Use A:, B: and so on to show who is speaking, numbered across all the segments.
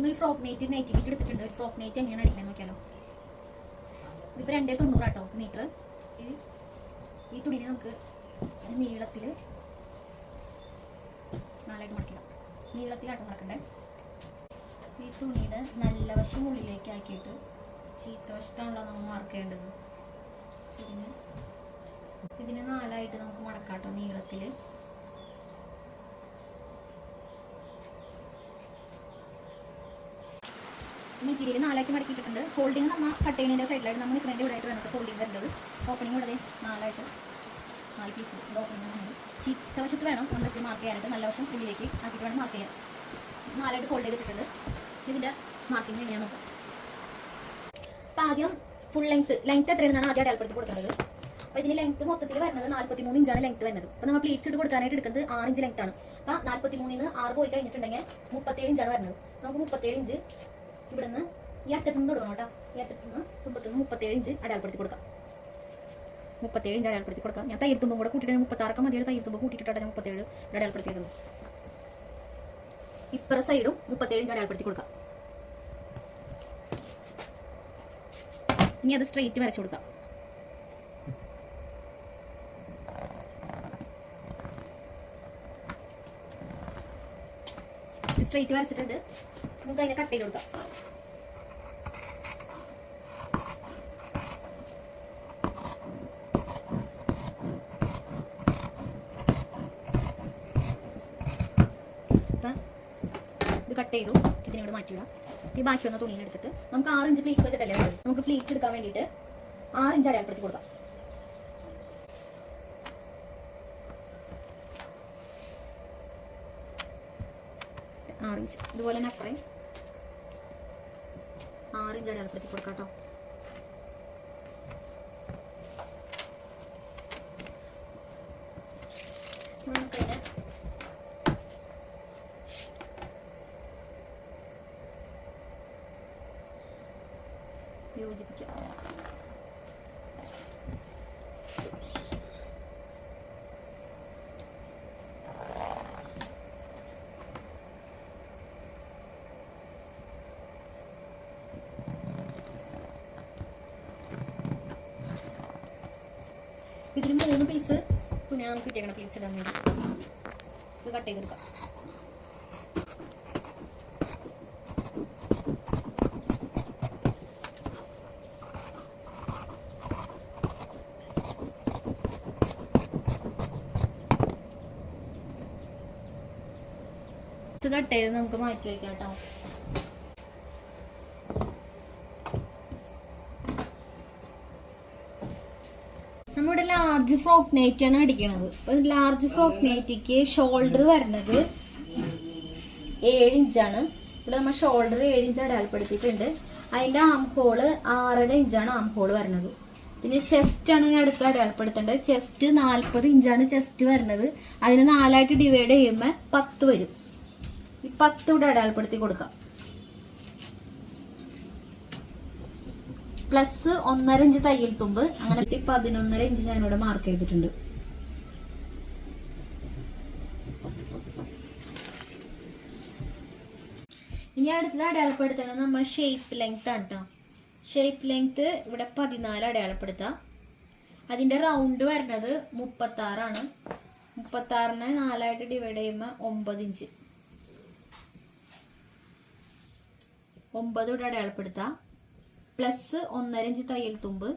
A: ഇന്ന് ഒരു frock night എടുത്തിട്ടുണ്ട്. ഒരു ഫ്രോക്ക് നൈറ്റ് എങ്ങനെയാണ് അടിക്കാൻ നോക്കിയാലോ. ഇതിപ്പോൾ 290 കേട്ടോ മീറ്റർ. ഈ തുണിനെ നമുക്ക് നീളത്തിൽ 4ആയിട്ട് മടക്കിടാം. നീളത്തിലാട്ടോ മടക്കണ്ടേ. ഈ തുണിയുടെ നല്ല വശം ഉള്ളിലേക്ക് ആക്കിയിട്ട് ചീത്ത വശത്താണല്ലോ നമ്മൾ മാർക്ക് ചെയ്യേണ്ടത്. ഇതിനെ 4ആയിട്ട് നമുക്ക് മടക്കാട്ടോ നീളത്തിൽ. മെറ്റീരിയൽ 4ആക്കി മടക്കിയിട്ടുണ്ട്. ഫോൾഡിങ് നമ്മൾ കട്ട് ചെയ്യുന്നതിൻ്റെ സൈഡിലായിട്ട് നമ്മൾ നിൽക്കുന്നതിൻ്റെ ഇവിടെ ആയിട്ട് വേണം ഫോൾഡിങ് വരുന്നത്. ഓപ്പണിങ് ഇവിടെ 4ആയിട്ട് 4 പീസ് ഓപ്പണിങ് വേണം. ചീത്ത വശത്ത് വേണം നമ്മൾ ഇപ്പോൾ മാർക്ക് ചെയ്യാനായിട്ട്. നല്ല വശം ഉള്ളിലേക്ക് ആക്കിയിട്ട് വേണം മാർക്ക് ചെയ്യാൻ. 4ആയിട്ട് ഫോൾഡ് ചെയ്തിട്ടുണ്ട്. ഇതിൻ്റെ മാർക്കിങ് എങ്ങനെയാണ് നോക്കാം. അപ്പോൾ ആദ്യം ഫുൾ ലെങ്ത്ത് എത്രയാണെന്നാണ് ആദ്യം അടയാളപ്പെടുത്തി കൊടുക്കുന്നത്. അപ്പോൾ ഇതിന് ലെങ്ത്ത് മൊത്തത്തിൽ വരുന്നത് 43 ഇഞ്ചാണ് ലെങ്ത്ത് വരുന്നത്. അപ്പോൾ നമ്മൾ പ്ലീറ്റ്സ് ഇട്ട് കൊടുക്കാനായിട്ട് എടുക്കുന്നത് 6 ഇഞ്ച് ലെങ്ത്താണ്. അപ്പോൾ 43-ന് 6 പോയി കഴിഞ്ഞിട്ടുണ്ടെങ്കിൽ 37 ഇഞ്ചാണ് വരുന്നത്. നമുക്ക് 37 ഇഞ്ച് ഇവിടെ നിന്ന് ഈ അറ്റത്ത് നിന്ന് തുടങ്ങണം കേട്ടോ. ഈ അറ്റത്ത് നിന്ന് തുമ്പത്തുനിന്ന് 37 ഇഞ്ച് അടയാളപ്പെടുത്തി കൊടുക്കാം. 37 ഇഞ്ച് അടയാളപ്പെടുത്തി കൊടുക്കാം. ഞാൻ തയ്യൽ തുമ്പും കൂടെ കൂട്ടിയിട്ട് 36 മതിയാണ്. തയ്യൽ തുമ്പ് കൂട്ടിയിട്ടാണ് ഞാൻ 37 അടയാളപ്പെടുത്തിയത്. ഇപ്പുറ സൈഡും 37 ഇഞ്ച് അടയാളപ്പെടുത്തി കൊടുക്കാം. ഇനി അത് സ്ട്രെയിറ്റ് വരച്ചു കൊടുക്കാം. സ്ട്രെയിറ്റ് വരച്ചിട്ടുണ്ട്. നമുക്ക് അതിനെ കട്ട് ചെയ്ത് കൊടുക്കാം. ഇത് കട്ട് ചെയ്തു. ഇതിനോട് മാറ്റിയിടാം. ഈ ബാക്കി വന്ന തുണിയിൽ എടുത്തിട്ട് നമുക്ക് 6 ഇഞ്ച് പ്ലീറ്റ്സ് വെച്ചിട്ടല്ലേ വേണ്ടത്. നമുക്ക് പ്ലീറ്റ്സ് എടുക്കാൻ വേണ്ടിയിട്ട് 6 ഇഞ്ച് അടയാളപ്പെടുത്തി കൊടുക്കാം. 6 ഇഞ്ച് ഇതുപോലെ തന്നെ അത്രയും 6 ഇഞ്ച് അടയാളപ്പെടുത്തി കൊടുക്കാം കേട്ടോ. നമുക്കതിനെ യോജിപ്പിക്കാം. ഇതിന് 3 പീസ് തുണിയാണ് നമുക്ക് കിട്ടിയേക്കണം പ്ലീറ്റ്സ് ഇടാൻ വേണ്ടി. ഇത് കട്ട് ചെയ്തെടുക്കാം. കട്ട് ചെയ്ത് നമുക്ക് മാറ്റി വയ്ക്കാം കേട്ടോ. നമ്മുടെ ലാർജ് ഫ്രോക്ക് നൈറ്റ് ആണ് അടിക്കണത്. അപ്പോൾ ലാർജ് ഫ്രോക്ക് നൈറ്റിക്ക് ഷോൾഡർ വരുന്നത് 7 ഇഞ്ചാണ്. ഇവിടെ നമ്മൾ ഷോൾഡർ 7 ഇഞ്ച് അടയാളപ്പെടുത്തിയിട്ടുണ്ട്. അതിൻ്റെ ആം ഹോള് 6.5 ഇഞ്ചാണ് ആം ഹോള് വരുന്നത്. പിന്നെ ചെസ്റ്റ് ആണ് ഞാൻ അടുത്ത് അടയാളപ്പെടുത്തേണ്ടത്. ചെസ്റ്റ് 40 ഇഞ്ചാണ് ചെസ്റ്റ് വരുന്നത്. അതിന് 4ആയിട്ട് ഡിവൈഡ് ചെയ്യുമ്പോൾ 10 വരും. ഈ 10 ഇവിടെ അടയാളപ്പെടുത്തി കൊടുക്കാം. പ്ലസ് 1.5 ഇഞ്ച് തയ്യൽ തുമ്പ്. അങ്ങനെ 11.5 ഇഞ്ച് ഞാനിവിടെ മാർക്ക് ചെയ്തിട്ടുണ്ട്. ഇനി അടുത്തത് അടയാളപ്പെടുത്തണം നമ്മൾ ഷേപ്പ് ലെങ്ത് ആണ് കേട്ടോ. ഷേപ്പ് ലെങ്ത് ഇവിടെ 14 അടയാളപ്പെടുത്താം. അതിന്റെ റൗണ്ട് വരുന്നത് 36 ആണ്. 36-നെ 4ആയിട്ട് ഡിവൈഡ് ചെയ്യുമ്പോൾ 9 ഇഞ്ച്. 9 ഇവിടെ അടയാളപ്പെടുത്താം. പ്ലസ് 1.5 ഇഞ്ച് തയ്യൽ തുമ്പ്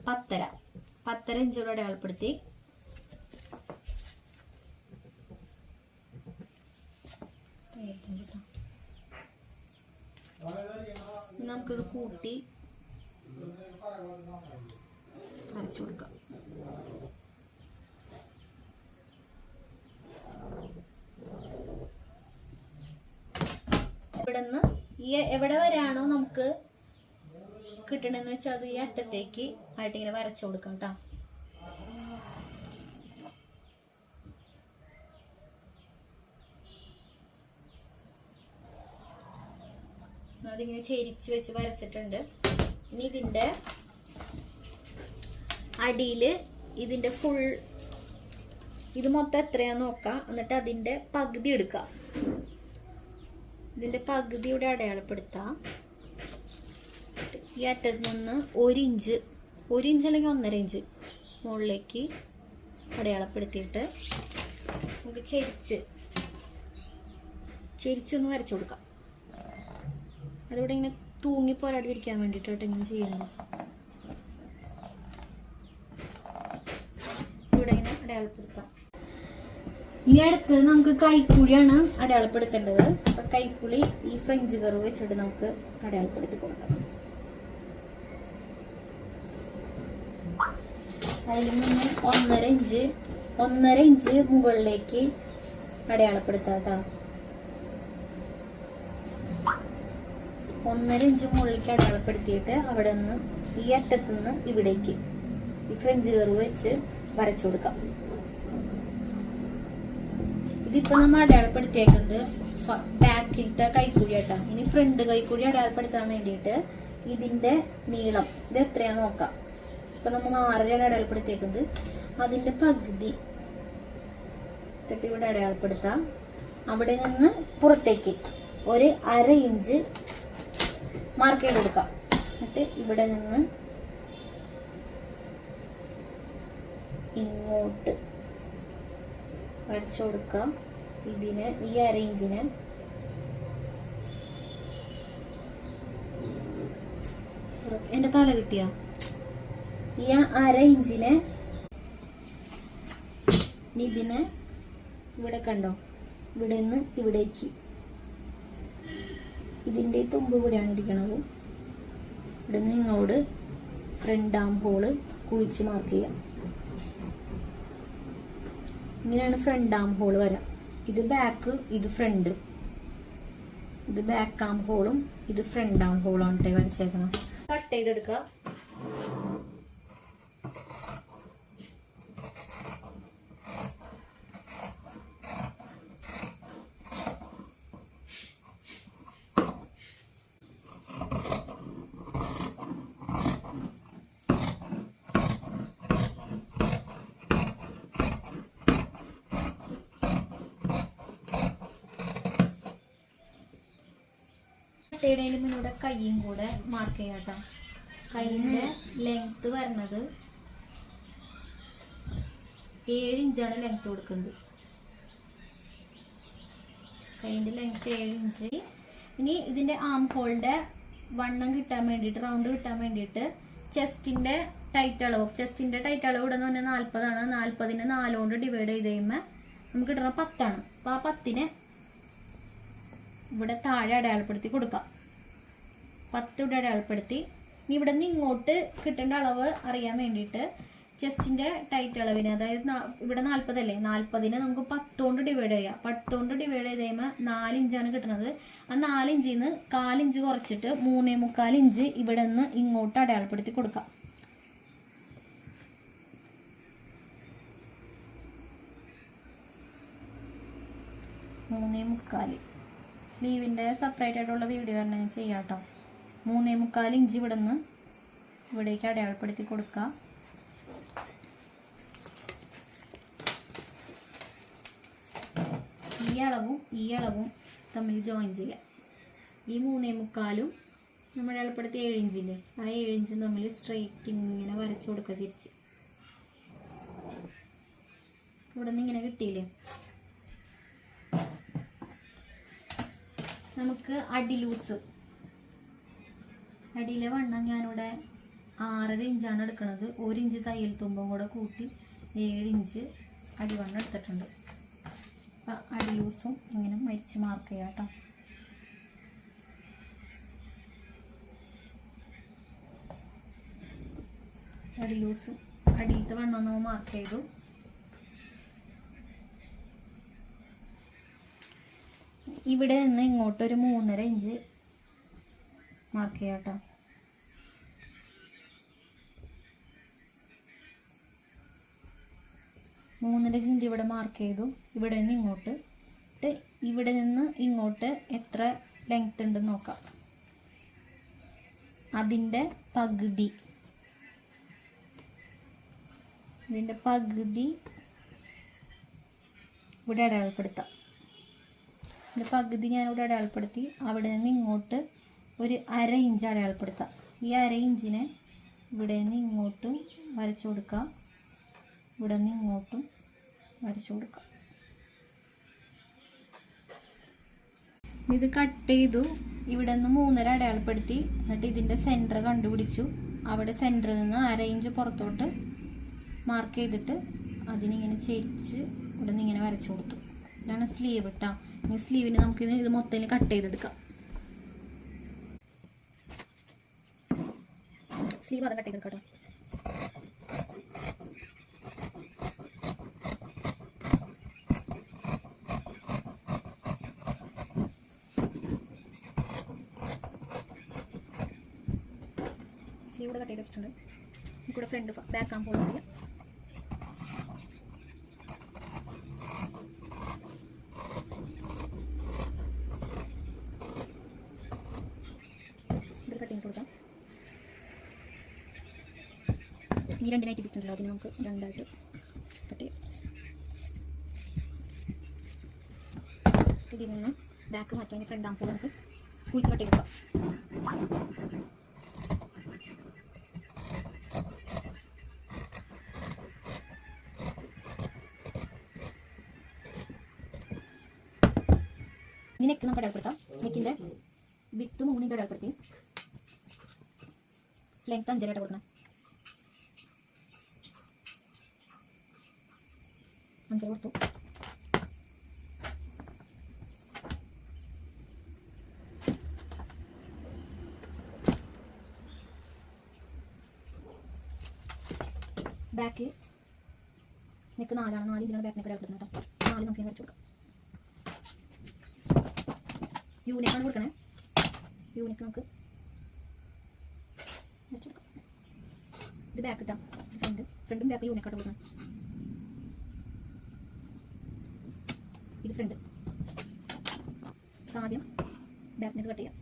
A: 10.5 ഇഞ്ച് ഇവിടെ അടയാളപ്പെടുത്തി. നമുക്കിത് കൂട്ടി വരച്ചു കൊടുക്കാം. ഇവിടെ നിന്ന് ഈ എവിടെ വരെയാണോ നമുക്ക് കിട്ടണമെന്ന് വെച്ചാൽ അത് ഈ അറ്റത്തേക്ക് ആയിട്ട് ഇങ്ങനെ വരച്ചു കൊടുക്കാം കേട്ടോ. അതിങ്ങനെ ചെരിച്ച് വെച്ച് വരച്ചിട്ടുണ്ട്. ഇനി ഇതിന്റെ അടിയില് ഇതിന്റെ ഫുൾ ഇത് മൊത്തം എത്രയാന്ന് നോക്കാം. എന്നിട്ട് അതിന്റെ പകുതി എടുക്കാം. ഇതിൻ്റെ പകുതി ഇവിടെ അടയാളപ്പെടുത്താം. ഈ അറ്റത്ത് നിന്ന് 1 ഇഞ്ച് അല്ലെങ്കിൽ 1.5 ഇഞ്ച് മുകളിലേക്ക് അടയാളപ്പെടുത്തിയിട്ട് നമുക്ക് ചെരിച്ചൊന്ന് വരച്ചു കൊടുക്കാം. അതിവിടെ ഇങ്ങനെ തൂങ്ങി പോരാടിരിക്കാൻ വേണ്ടിയിട്ടോട്ട് ഇങ്ങനെ ചെയ്യുന്നു. ഇവിടെ ഇങ്ങനെ അടയാളപ്പെടുത്താം. ഈ അടുത്ത് നമുക്ക് കൈക്കുഴിയാണ് അടയാളപ്പെടുത്തേണ്ടത്. അപ്പൊ കൈക്കുഴി ഈ ഫ്രഞ്ച് കർവ് വെച്ചിട്ട് നമുക്ക് അടയാളപ്പെടുത്തി കൊടുക്കാം. അതിൽ നിന്ന് 1.5 ഇഞ്ച് മുകളിലേക്ക് അടയാളപ്പെടുത്താം കേട്ടോ. 1.5 ഇഞ്ച് മുകളിലേക്ക് അടയാളപ്പെടുത്തിയിട്ട് അവിടെ നിന്ന് ഈ അറ്റത്ത് നിന്ന് ഇവിടേക്ക് ഈ ഫ്രഞ്ച് കർവ് വെച്ച് വരച്ചു കൊടുക്കാം. ഇതിപ്പോ നമ്മൾ അടയാളപ്പെടുത്തിയേക്കുന്നത് ബാക്കിലത്തെ കൈക്കുഴി ആട്ടാ. ഇനി ഫ്രണ്ട് കൈക്കുഴി അടയാളപ്പെടുത്താൻ വേണ്ടിയിട്ട് ഇതിന്റെ നീളം ഇത് എത്രയാന്ന് നോക്കാം. ഇപ്പൊ നമ്മൾ 6.5 അടയാളപ്പെടുത്തിയേക്കുന്നത്. അതിന്റെ പകുതി ഇവിടെ അടയാളപ്പെടുത്താം. അവിടെ നിന്ന് പുറത്തേക്ക് 1/2 ഇഞ്ച് മാർക്ക് ചെയ്ത് കൊടുക്കാം. എന്നിട്ട് ഇവിടെ നിന്ന് ഇങ്ങോട്ട് വരച്ചു കൊടുക്കാം. ഇതിന് ഈ 1/2 ഇഞ്ചിന് എന്റെ തല കിട്ടിയ ഈ 1/2 ഇഞ്ചിന് ഇതിന് ഇവിടെ കണ്ടോ, ഇവിടെ നിന്ന് ഇവിടേക്ക് ഇതിൻ്റെ തുമ്പ് ഇവിടെയാണ് ഇരിക്കണത്. ഇവിടെ നിന്ന് ഇങ്ങോട്ട് ഫ്രണ്ട് ആം ഹോള് കുഴിച്ച് മാർക്ക് ചെയ്യാം. ഇങ്ങനെയാണ് ഫ്രണ്ട് ആം ഹോള് വരാം. ഇത് ബാക്ക്, ഇത് ഫ്രണ്ട്. ഇത് ബാക്ക് ആം ഹോളും ഇത് ഫ്രണ്ട് ആം ഹോളാണ് വരച്ചേക്കണം. കട്ട് ചെയ്തെടുക്കുക. കട്ടയുടെ മുന്നൂടെ കൈയും കൂടെ മാർക്ക് ചെയ്യാട്ടോ. കൈയിന്റെ ലെങ്ത് വരുന്നത് 7 ഇഞ്ചാണ് ലെങ്ത് കൊടുക്കുന്നത്. കൈയിന്റെ ലെങ്ത് 7 ഇഞ്ച്. ഇനി ഇതിന്റെ ആം ഹോളിന്റെ വണ്ണം കിട്ടാൻ വേണ്ടിയിട്ട്, റൗണ്ട് കിട്ടാൻ വേണ്ടിയിട്ട് ചെസ്റ്റിന്റെ ടൈറ്റ് അളവ് ഇവിടെ എന്ന് പറഞ്ഞാൽ 40 ആണ്. 40നെ 4 കൊണ്ട് ഡിവൈഡ് ചെയ്ത് കഴിയുമ്പോൾ നമുക്ക് കിട്ടുന്ന 10 ആണ്. അപ്പൊ ആ 10നെ ഇവിടെ താഴെ അടയാളപ്പെടുത്തി കൊടുക്കാം. 10 ഇവിടെ അടയാളപ്പെടുത്തി. ഇനി ഇവിടെ നിന്ന് ഇങ്ങോട്ട് കിട്ടേണ്ട അളവ് അറിയാൻ വേണ്ടിയിട്ട് ചെസ്റ്റിന്റെ ടൈറ്റ് അളവിന്, അതായത് ഇവിടെ 40 അല്ലേ, 40നെ നമുക്ക് 10 കൊണ്ട് ഡിവൈഡ് ചെയ്യാം. 10 കൊണ്ട് ഡിവൈഡ് ചെയ്ത് കഴിയുമ്പോൾ 4 ഇഞ്ചാണ് കിട്ടുന്നത്. ആ 4 ഇഞ്ചിൽ നിന്ന് 1/4 ഇഞ്ച് കുറച്ചിട്ട് 3.25 ഇഞ്ച് ഇവിടെ നിന്ന് ഇങ്ങോട്ട് അടയാളപ്പെടുത്തി കൊടുക്കാം. സ്ലീവിന്റെ സെപ്പറേറ്റ് ആയിട്ടുള്ള വീഡിയോ തന്നെ ചെയ്യാം കേട്ടോ. 3.25 ഇഞ്ച് ഇവിടെ നിന്ന് ഇവിടേക്ക് അടയാളപ്പെടുത്തി കൊടുക്കുക. ഈ അളവും തമ്മിൽ ജോയിൻ ചെയ്യാം. ഈ 3.25 നമ്മൾ അടയാളപ്പെടുത്തി 7 ഇഞ്ചില്ലേ, ആ 7 ഇഞ്ചും തമ്മിൽ സ്ട്രെയിറ്റ് ഇങ്ങനെ വരച്ചു കൊടുക്കുക. തിരിച്ച് ഇവിടെ നിന്ന് ഇങ്ങനെ കിട്ടിയില്ലേ. നമുക്ക് അടിയിലെ വണ്ണം ഞാനിവിടെ 6.5 ഇഞ്ചാണ് എടുക്കുന്നത്. 1 ഇഞ്ച് തയ്യൽ തുമ്പും കൂടെ കൂട്ടി 7 ഇഞ്ച് അടിവണ്ണം എടുത്തിട്ടുണ്ട്. അപ്പം അടി ലൂസും ഇങ്ങനെ മരിച്ച് മാർക്ക് ചെയ്യാം കേട്ടോ. അടി ലൂസും അടിയിലത്തെ വണ്ണം നമ്മൾ മാർക്ക് ചെയ്തു. ഇവിടെ നിന്ന് ഇങ്ങോട്ടൊരു 3.5 ഇഞ്ച് മാർക്ക് ചെയ്യാം കേട്ടോ. 3.5 ഇഞ്ച് ഇവിടെ മാർക്ക് ചെയ്തു. ഇവിടെ നിന്ന് ഇങ്ങോട്ട് എത്ര ലെങ്ത് ഉണ്ടെന്ന് നോക്കാം. ഇതിൻ്റെ പകുതി ഇവിടെ അടയാളപ്പെടുത്താം. ഇതിൻ്റെ പകുതി ഞാനിവിടെ അടയാളപ്പെടുത്തി. അവിടെ നിന്ന് ഇങ്ങോട്ട് ഒരു 1/2 ഇഞ്ച് അടയാളപ്പെടുത്താം. ഈ 1/2 ഇഞ്ചിനെ ഇവിടെ നിന്ന് ഇങ്ങോട്ടും വരച്ചു കൊടുക്കാം, ഇവിടെ നിന്ന് ഇങ്ങോട്ടും വരച്ചു കൊടുക്കാം. ഇത് കട്ട് ചെയ്തു. ഇവിടെ നിന്ന് 3.5 അടയാളപ്പെടുത്തി. എന്നിട്ട് ഇതിൻ്റെ സെൻറ്റർ കണ്ടുപിടിച്ചു. അവിടെ സെൻറ്ററിൽ നിന്ന് 1/2 ഇഞ്ച് പുറത്തോട്ട് മാർക്ക് ചെയ്തിട്ട് അതിനിങ്ങനെ ചെരിച്ച് ഇവിടെ നിന്ന് ഇങ്ങനെ വരച്ചു കൊടുത്തു. ഇതാണ് സ്ലീവ് ഇട്ടാ. ഈ സ്ലീവിന് നമുക്ക് ഇത് മൊത്തം കട്ട് ചെയ്തെടുക്കാം. സ്ലീവ് അത് കട്ട് ചെയ്തെടുക്കാം കേട്ടോ. സ്ലീവ് കട്ട് ചെയ്ത് വെച്ചിട്ടുണ്ട്. നമുക്കിവിടെ ഫ്രണ്ട് ബാക്ക് ആം ഫോൾഡ് ചെയ്യാം. ഈ 2 ബിറ്റുണ്ടല്ലോ, അതിന് നമുക്ക് 2ആയിട്ട് കട്ട് ചെയ്യാം. ഇതിൽ നിന്ന് ബാക്ക് മാറ്റാൻ ഫ്രണ്ട് ആകുമ്പോൾ നമുക്ക് കുഴിച്ച് കട്ട് ചെയ്തെടുക്കാം. ഈ നെക്ക് നമുക്ക് അടയാളപ്പെടുത്താം. നെക്കിൻ്റെ വിത്ത് 3 ഇഞ്ച് അടയാളപ്പെടുത്തി. ലെങ്ത് 5.5 കൊടുക്കണം. 5 കൊടുത്തു. ബാക്ക് നെക്ക് 4 ഇഞ്ചിനാണ് ബാക്ക് നെക്ക് അടയാളപ്പെടുന്നത് കേട്ടോ. 4 നമുക്ക് വരച്ചു കൊടുക്കാം. യൂണിക്കാണ് കൊടുക്കണേ. യൂണിക്ക് നമുക്ക് വരച്ചെടുക്കാം. ഇത് ബാക്ക് ഇട്ടാം. ഫ്രണ്ടും ബാക്ക് യൂണിക്കാട്ട് കൊടുക്കണം. ഇത് ഫ്രണ്ട്. ആദ്യം ബാക്കിനൊക്കെ കട്ട് ചെയ്യാം.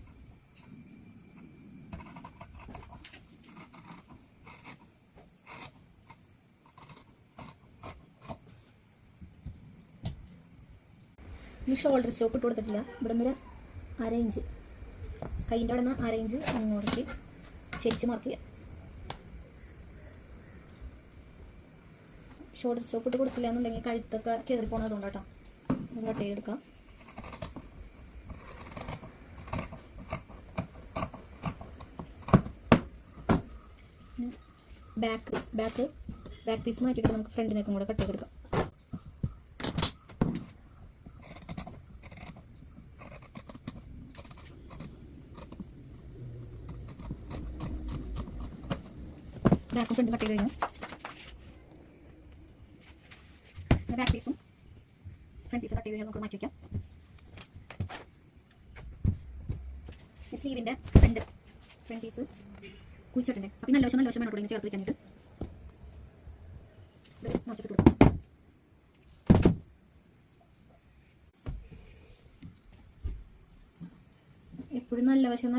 A: ഈ ഷോൾഡർ സ്റ്റോപ്പ് ഇട്ട് കൊടുത്തിട്ടില്ല. ഇവിടെ നിന്ന് 1/2 ഇഞ്ച് കൈൻ്റെ അവിടെ നിന്ന് 1/2 ഇഞ്ച് അങ്ങോട്ടേക്ക് ചെരിച്ച് മാർക്ക് ചെയ്യാം. ഷോൾഡർ സ്റ്റോപ്പ് ഇട്ട് കൊടുത്തില്ല എന്നുണ്ടെങ്കിൽ കഴുത്തൊക്കെ കയറി പോകണം. അതുകൊണ്ടാട്ടോ കട്ട് ചെയ്തെടുക്കാം. ബാക്ക് പീസ് മാറ്റിയിട്ട് നമുക്ക് ഫ്രണ്ടിനേക്കും കൂടെ കട്ട് ചെയ്തെടുക്കാം. ബാക്കും ഫ്രണ്ടും കട്ട് ചെയ്ത് കഴിഞ്ഞു. ബാക്ക് പീസും ഫ്രണ്ട് പീസ് കട്ട് ചെയ്ത് നമുക്ക് മാറ്റി വയ്ക്കാം. സ്ലീവിൻ്റെ ഫ്രണ്ട് പീസ് കുഴിച്ചിട്ടുണ്ട്. അപ്പം നല്ല വശം വേണം കൂടെ ചേർത്ത് വയ്ക്കാനായിട്ട് മാറ്റി കൊടുക്കാം. എപ്പോഴും നല്ല വശം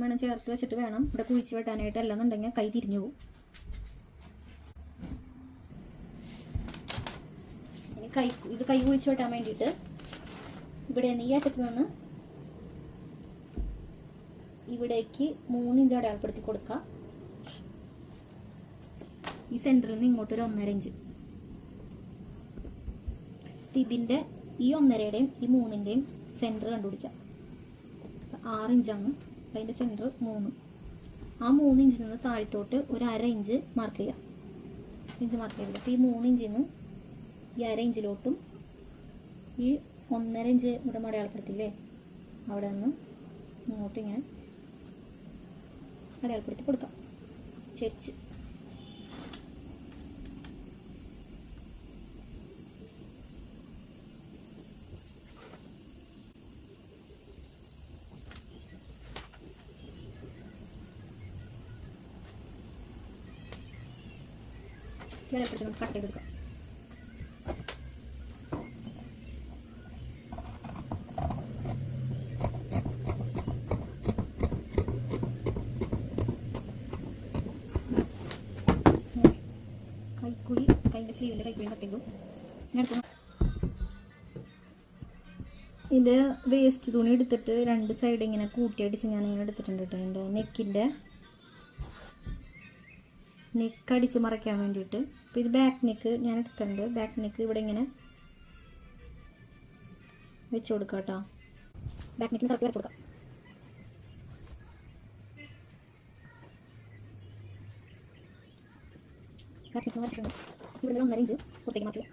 A: വേണം ചേർത്ത് വെച്ചിട്ട് വേണം ഇവിടെ കുഴിച്ച് വെട്ടാനായിട്ട്. അല്ലെന്നുണ്ടെങ്കിൽ കൈ തിരിഞ്ഞു പോകും. ഇത് കൈ കുഴിച്ച് വെട്ടാൻ വേണ്ടിയിട്ട് ഇവിടെ ഈ അറ്റത്ത് നിന്ന് ഇവിടേക്ക് 3 ഇഞ്ച് അടയാളപ്പെടുത്തി കൊടുക്കുക. ഈ സെൻറ്ററിൽ നിന്ന് ഇങ്ങോട്ട് ഒരു 1.5 ഇഞ്ച്. ഇതിൻ്റെ ഈ 1.5യുടെയും ഈ 3ൻ്റെയും സെൻറ്റർ കണ്ടുപിടിക്കാം. 6 ഇഞ്ചാണ്. അതിൻ്റെ സെൻറ്റർ 3. ആ 3 ഇഞ്ചിൽ നിന്ന് താഴത്തോട്ട് ഒരു 1/2 ഇഞ്ച് മാർക്ക് ചെയ്യാം. മാർക്ക് ചെയ്തത്. അപ്പോൾ ഈ 3 ഇഞ്ചിൽ നിന്ന് ഈ 1/2 ഇഞ്ചിലോട്ടും ഈ 1.5 ഇഞ്ച് ഇവിടെ അടയാളപ്പെടുത്തില്ലേ, അവിടെ നിന്ന് ഇങ്ങോട്ട് ഇങ്ങനെ അടയാളപ്പെടുത്തി കൊടുക്കാം. ചെരിച്ച് അടയാളപ്പെടുത്തി നമുക്ക് കട്ട് ചെയ്തെടുക്കാം. കൈൻ്റെ സ്ലീവിൻ്റെ കൈക്കുഴി കട്ട് ചെയ്തു. ഇത് വേസ്റ്റ് തുണി എടുത്തിട്ട് 2 സൈഡ് ഇങ്ങനെ കൂട്ടിയടിച്ച് ഞാൻ ഇങ്ങനെ എടുത്തിട്ടുണ്ട് കേട്ടോ. എൻ്റെ നെക്ക് അടിച്ച് മറയ്ക്കാൻ വേണ്ടിയിട്ട്. അപ്പോൾ ഇത് ബാക്ക് നെക്ക് ഞാൻ എടുത്തിട്ടുണ്ട്. ബാക്ക് നെക്ക് ഇവിടെ ഇങ്ങനെ വെച്ച് കൊടുക്കാം കേട്ടോ. ബാക്ക് നെക്കിന് കറക്റ്റ് വെച്ച് കൊടുക്കാം. ബാക്ക് നെക്ക് വരച്ചിട്ടുണ്ട്. ഇവിടെ 1.5 ഇഞ്ച് പുറത്തേക്ക് മാറ്റുക.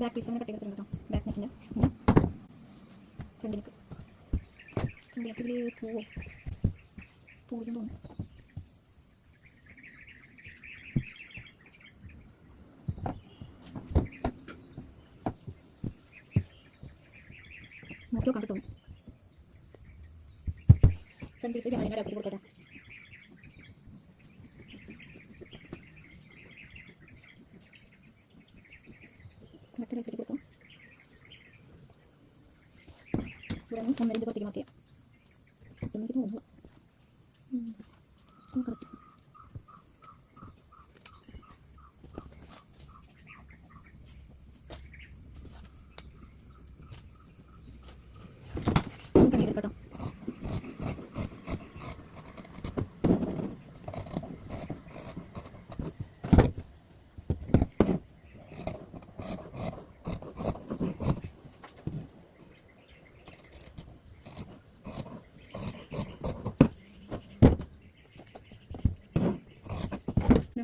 A: ബാക്ക് പീസ് അങ്ങനെ കട്ട് ചെയ്തിട്ടുണ്ട് കേട്ടോ. ബാക്ക് നെക്കിൻ്റെ ഫ്രണ്ടിലേക്ക് പൂവിലും തോന്നും. നോക്കി നോക്കാൻ കിട്ടും. ഫ്രണ്ട് പീസ് ഞാൻ അങ്ങനെ കൊടുക്കട്ടെ. മറ്റൊരു കെട്ടി കൊടുക്കും. ഇവിടെ 1.5 ഇഞ്ച് പുറത്തേക്ക് മാറ്റിയാൽ എനിക്ക് തോന്നുന്നു കറക്റ്റ്. കേട്ടോ.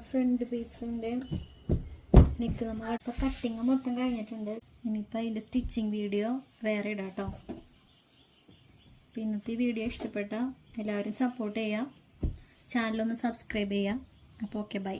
A: ഫ്രണ്ട് പീസിൻ്റെ നെക്ക് നമ്മൾ ഇപ്പോൾ കട്ടിങ് മൊത്തം കഴിഞ്ഞിട്ടുണ്ട്. ഇനിയിപ്പോൾ അതിൻ്റെ സ്റ്റിച്ചിങ് വീഡിയോ വേറെ ഇടാം കേട്ടോ. ഇന്നത്തെ വീഡിയോ ഇഷ്ടപ്പെട്ട എല്ലാവരും സപ്പോർട്ട് ചെയ്യുക. ചാനലൊന്ന് സബ്സ്ക്രൈബ് ചെയ്യുക. അപ്പോൾ ഓക്കെ, ബൈ.